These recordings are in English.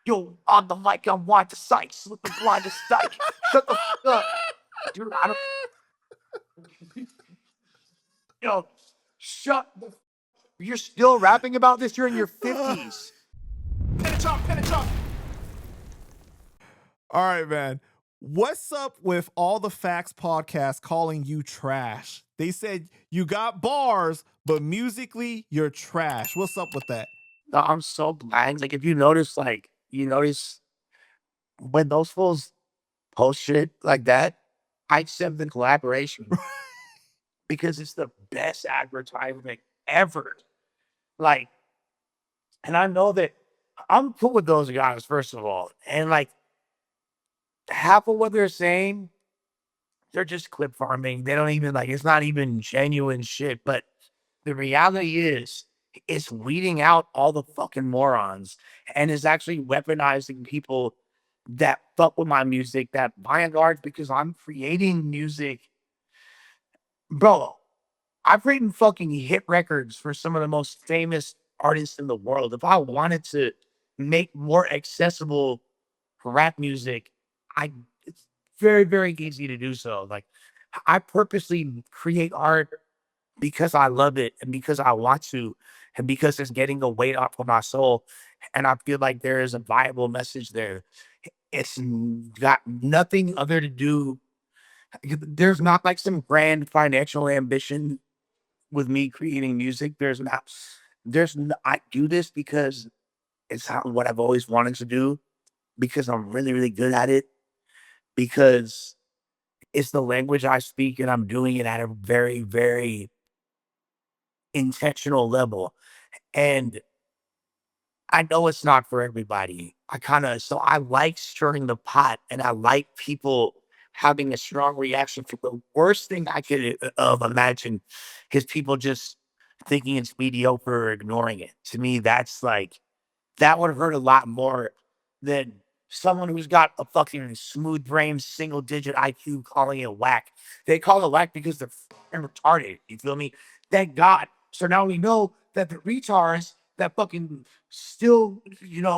Yo, on the mic, I'm wide to sight, slipping blind as dyke. Shut the fuck up. Dude, I don't, yo, shut the, you're still rapping about this? You're in your 50s. PANDA CHOP, PANDA CHOP. All right, man. What's up with all the Facts podcast calling you trash? They said you got bars, but musically you're trash. What's up with that? No, I'm so blind. Like, if you notice, like, you notice when those fools post shit like that, I accept the collaboration because it's the best advertisement ever. Like, and I know that I'm cool with those guys, first of all. And like, half of what they're saying, they're just clip farming. They don't even like, it's not even genuine shit. But the reality is, it's weeding out all the fucking morons and is actually weaponizing people that fuck with my music, that by and large, because I'm creating music. Bro, I've written fucking hit records for some of the most famous artists in the world. If I wanted to make more accessible rap music, I it's very, very easy to do so. Like, I purposely create art because I love it and because I want to, and because it's getting the weight off of my soul. And I feel like there is a viable message there. It's got nothing other to do. There's not like some grand financial ambition with me creating music. I do this because it's what I've always wanted to do, because I'm really, really good at it, because it's the language I speak and I'm doing it at a very, very intentional level. And I know it's not for everybody. So I like stirring the pot and I like people having a strong reaction. To the worst thing I could imagine is people just thinking it's mediocre or ignoring it. To me, that's like, that would hurt a lot more than someone who's got a fucking smooth brain, single digit IQ calling it whack. They call it whack because they're fucking retarded. You feel me? Thank God. So now we know that the retards that fucking still,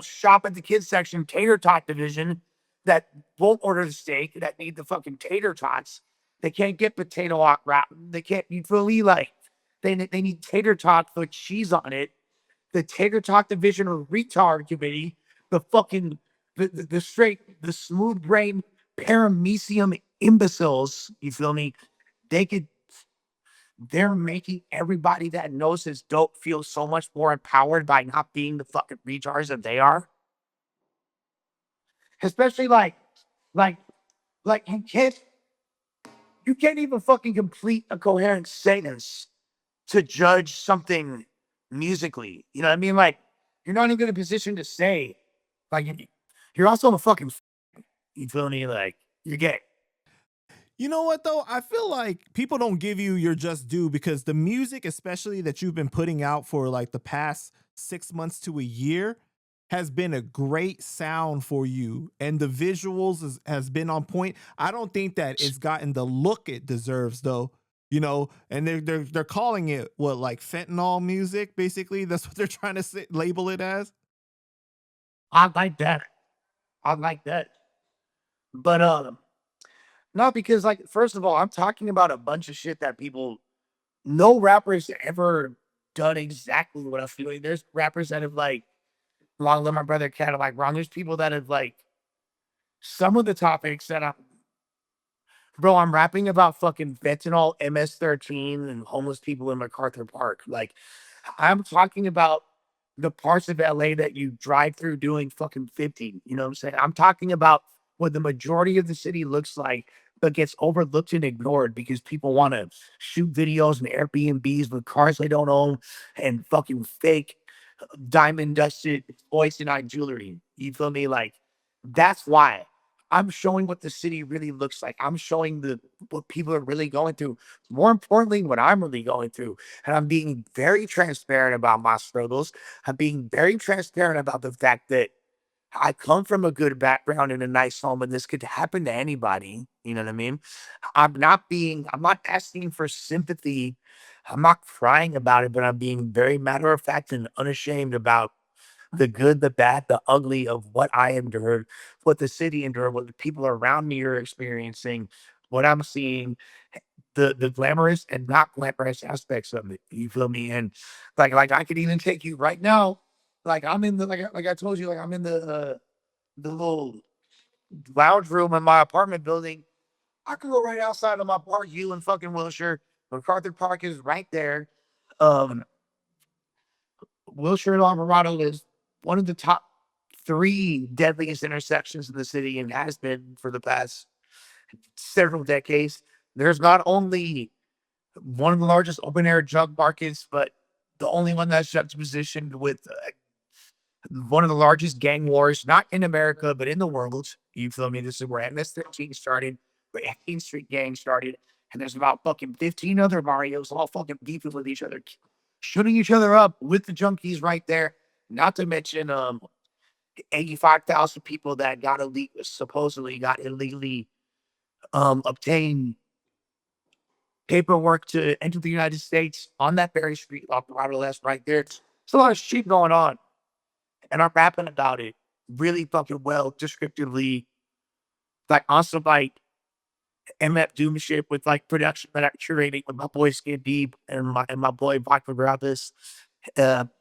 shop at the kids section, tater tot division, that won't order the steak, that need the fucking tater tots. They can't get potato hot wrap. They can't, you feel me? Like, they need tater tots with cheese on it. The Tater Talk Division or Retard Committee, the fucking the smooth brain paramecium imbeciles, you feel me? They could they're making everybody that knows this dope feel so much more empowered by not being the fucking retards that they are. Especially like like you can't even fucking complete a coherent sentence to judge something musically. You know what I mean? Like, you're not even in a position to say, like, you're also a fucking, you feel me? Like, you're gay. You know what though? I feel like people don't give you your just due because the music, especially that you've been putting out for like the past 6 months to a year, has been a great sound for you, and the visuals has been on point. I don't think that it's gotten the look it deserves though. And they're calling it what, like fentanyl music, basically. That's what they're trying to label it as. I like that. I like that. But, not because, like, first of all, I'm talking about a bunch of shit that no rappers ever done exactly what I'm feeling. There's rappers that have, like, Long Live My Brother Cadillac Ron. There's people that have, like, some of the topics that bro, I'm rapping about fucking fentanyl, MS-13, and homeless people in MacArthur Park. Like, I'm talking about the parts of LA that you drive through doing fucking 50. You know what I'm saying? I'm talking about what the majority of the city looks like, but gets overlooked and ignored because people want to shoot videos and Airbnbs with cars they don't own and fucking fake diamond dusted moissanite jewelry. You feel me? Like, that's why I'm showing what the city really looks like. I'm showing what people are really going through. More importantly, what I'm really going through. And I'm being very transparent about my struggles. I'm being very transparent about the fact that I come from a good background in a nice home, and this could happen to anybody. You know what I mean? I'm not asking for sympathy. I'm not crying about it, but I'm being very matter of fact and unashamed about the good, the bad, the ugly of what I endured, what the city endured, what the people around me are experiencing, what I'm seeing, the glamorous and not glamorous aspects of it. You feel me? And like I could even take you right now. Like I'm in the like I told you, like I'm in the little lounge room in my apartment building. I could go right outside of my park, you in fucking Wilshire. MacArthur Park is right there. Um, Wilshire and Alvarado is one of the top three deadliest intersections in the city and has been for the past several decades. There's not only one of the largest open air drug markets, but the only one that's juxtapositioned with one of the largest gang wars, not in America, but in the world. You feel me? This is where MS-13 started, where 18th Street Gang started, and there's about fucking 15 other Marios all fucking beefing with each other, shooting each other up with the junkies right there. Not to mention 85,000 people that supposedly got illegally obtained paperwork to enter the United States on that very street off the left right there. There's a lot of shit going on. And I'm rapping about it really fucking well, descriptively, like on some like MF Doom shit with like production that I'm curating with my boy Skin Deep and my boy Vodka Gravis,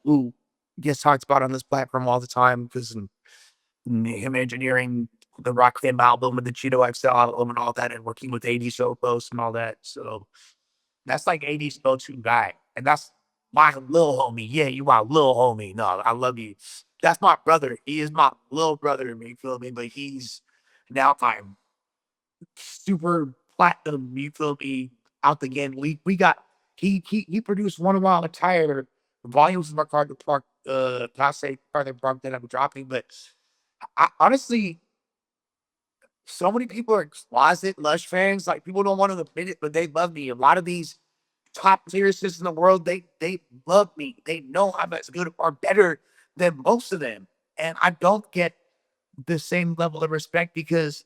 who gets talked about on this platform all the time because him engineering the Rock Fam album and the Cheeto XL album and all that, and working with 80 Sophos and all that. So that's like 80's go-to guy. And that's my little homie. Yeah, you my little homie. No, I love you. That's my brother. He is my little brother, you feel me? But he's now my super platinum, you feel me, out the game. We got he produced one of our entire volumes of my Carter Park not say Carter Park that I'm dropping, but I honestly so many people are closet Lush fans. Like people don't want to admit it, but they love me. A lot of these top lyricists in the world, they love me. They know I'm as good or better than most of them. And I don't get the same level of respect because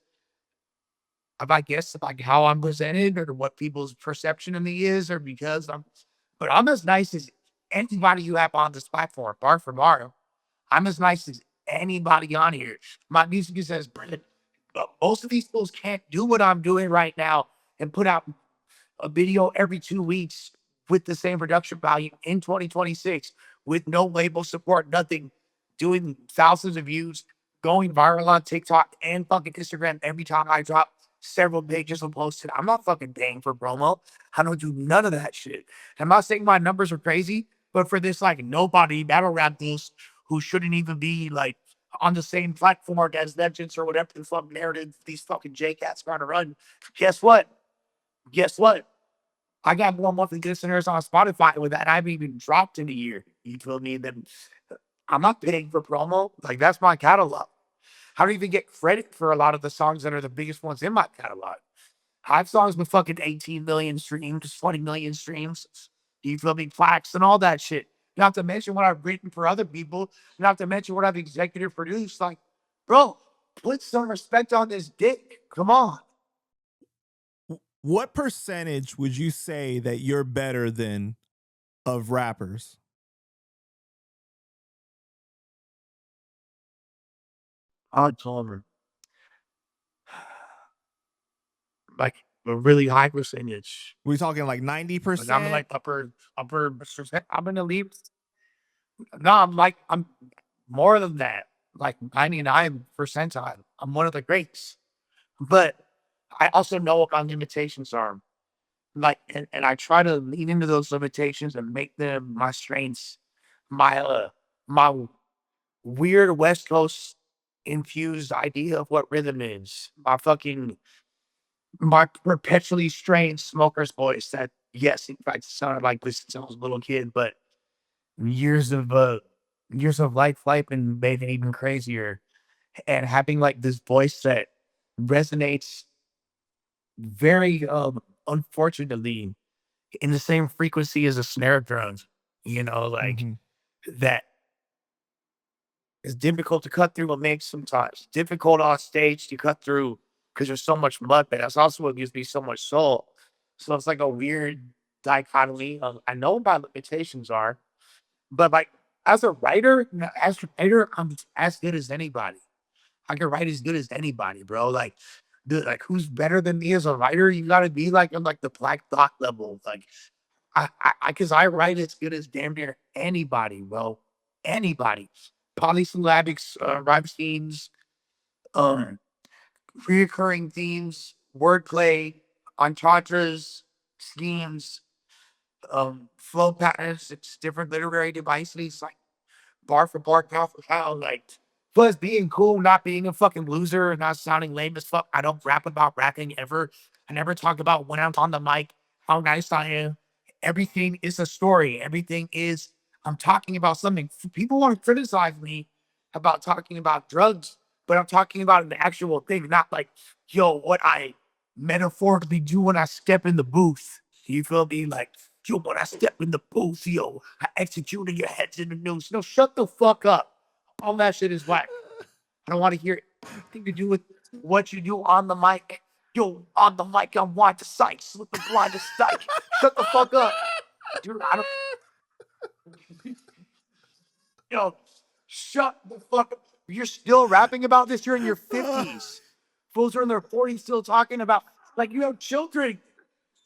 of I guess like how I'm presented or what people's perception of me is, or because but I'm as nice as anybody you have on this platform, bar for bar. I'm as nice as anybody on here. My music is as brilliant. But most of these fools can't do what I'm doing right now and put out a video every 2 weeks with the same production value in 2026 with no label support, nothing, doing thousands of views, going viral on TikTok and fucking Instagram every time I drop several pages of posted. I'm not fucking paying for promo. I don't do none of that shit. I'm not saying my numbers are crazy, but for this like nobody battle rap dudes who shouldn't even be like on the same platform as Legends or whatever the fuck narrative these fucking J cats trying to run. Guess what? Guess what? I got more monthly listeners on Spotify with that I haven't even dropped in a year. You feel me? Then I'm not paying for promo. Like that's my catalog. I don't even get credit for a lot of the songs that are the biggest ones in my catalog. I have songs with fucking 18 million streams, 20 million streams. You feel me? Plaques and all that shit. Not to mention what I've written for other people. Not to mention what I've executive produced. Like, bro, put some respect on this dick. Come on. What percentage would you say that you're better than of rappers? I told her. Like a really high percentage. We talking like Like I'm in 90%? like upper percent. I'm in the leaves. No, I'm more than that. Like 99 percentile. I'm one of the greats. But I also know what my limitations are. Like and I try to lean into those limitations and make them my strengths, my my weird West Coast infused idea of what rhythm is. My perpetually strained smoker's voice that yes, in fact sounded like this since I was a little kid, but years of life and made it even crazier. And having like this voice that resonates very unfortunately in the same frequency as a snare drum, like Mhm. that is difficult to cut through what makes sometimes difficult on stage to cut through because there's so much mud, but that's also what gives me so much soul. So it's like a weird dichotomy of I know what my limitations are, but like as a writer, I'm as good as anybody. I can write as good as anybody, bro. Like who's better than me as a writer? You gotta be like on like the Black Thought level. Like cause I write as good as damn near anybody, bro. Anybody. Polysyllabics, rhyme schemes, um, reoccurring themes, wordplay, entendres, schemes, flow patterns, it's different literary devices, like bar for bar, pound for pound, like plus being cool, not being a fucking loser, and not sounding lame as fuck. I don't rap about rapping ever. I never talk about when I'm on the mic, how nice I am. Everything is a story. Everything is I'm talking about something. People want to criticize me about talking about drugs, but I'm talking about an actual thing, not like, yo, what I metaphorically do when I step in the booth. You feel me? Like, yo, when I step in the booth, yo, I execute in your heads in the news. No, shut the fuck up. All that shit is whack. I don't want to hear anything to do with what you do on the mic. Yo, on the mic, I'm wide to sight, slipping blind to sight. Shut the fuck up. Dude, I don't, yo, shut the fuck up. You're still rapping about this. You're in your 50s. Fools are in their 40s still talking about, like, you have children.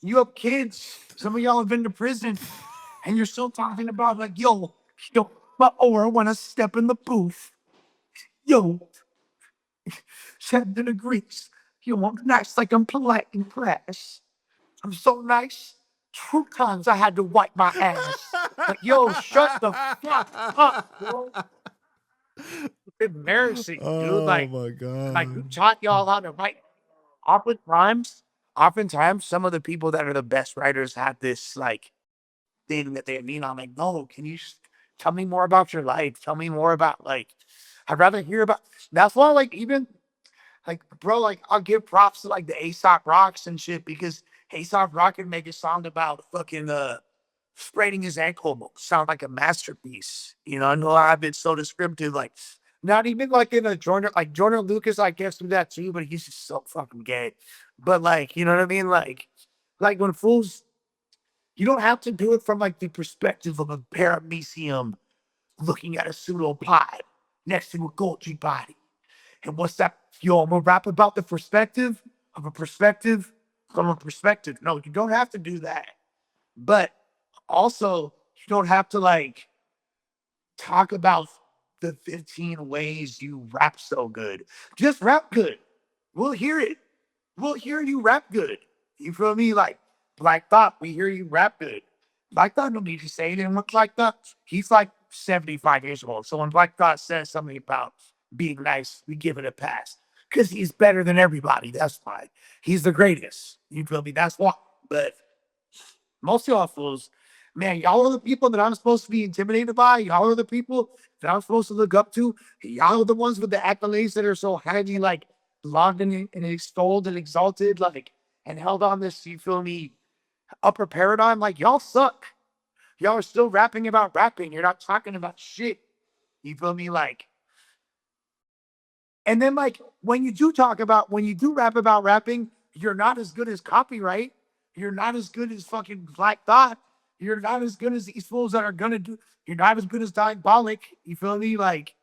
You have kids. Some of y'all have been to prison. And you're still talking about, like, yo, my aura when I step in the booth. Yo, 7 degrees. Yo, I'm nice like I'm polite in class. I'm so nice. 2 times I had to wipe my ass. Like, yo, shut the fuck up, bro. Embarrassing, dude. Oh my Like who god. taught y'all how to write? Oftentimes, oftentimes, some of the people that are the best writers have this like thing that they mean. I'm like, no, can you tell me more about your life? Tell me more about like, I'd rather hear about. That's why, like, even like, bro, like, I'll give props to like the Aesop Rocks and shit because Aesop Rock can make a song about fucking spraining his ankle sound like a masterpiece. You know, I know I've been so descriptive, like not even like in a Jordan, like Jordan Lucas, I guess do that too, but he's just so fucking gay. But like, you know what I mean? Like when fools, you don't have to do it from like the perspective of a paramecium looking at a pseudopod next to a Golgi body. And what's that? Yo, I'm gonna rap about the perspective of a perspective from a perspective. No, you don't have to do that. But also, you don't have to like talk about the 15 ways you rap so good. Just rap good. We'll hear it. We'll hear you rap good. You feel me? Like Black Thought, we hear you rap good. Black Thought don't need to say anything with Black Thought. He's like 75 years old. So when Black Thought says something about being nice, we give it a pass. Because he's better than everybody. That's why. He's the greatest. You feel me? That's why. But most of y'all fools, man, y'all are the people that I'm supposed to be intimidated by. Y'all are the people that I'm supposed to look up to. Y'all are the ones with the accolades that are so highly like loved and extolled and exalted, like and held on this, you feel me, upper paradigm. Like y'all suck. Y'all are still rapping about rapping. You're not talking about shit. You feel me? Like, and then like when you do rap about rapping, you're not as good as copyright. You're not as good as fucking Black Thought. You're not as good as these fools that are gonna do. You're not as good as Diabolic. You feel me? Like,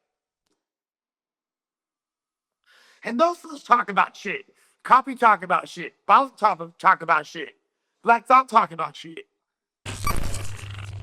and those fools talk about shit. Copy talk about shit. Talk about shit. Black Thought talk about shit.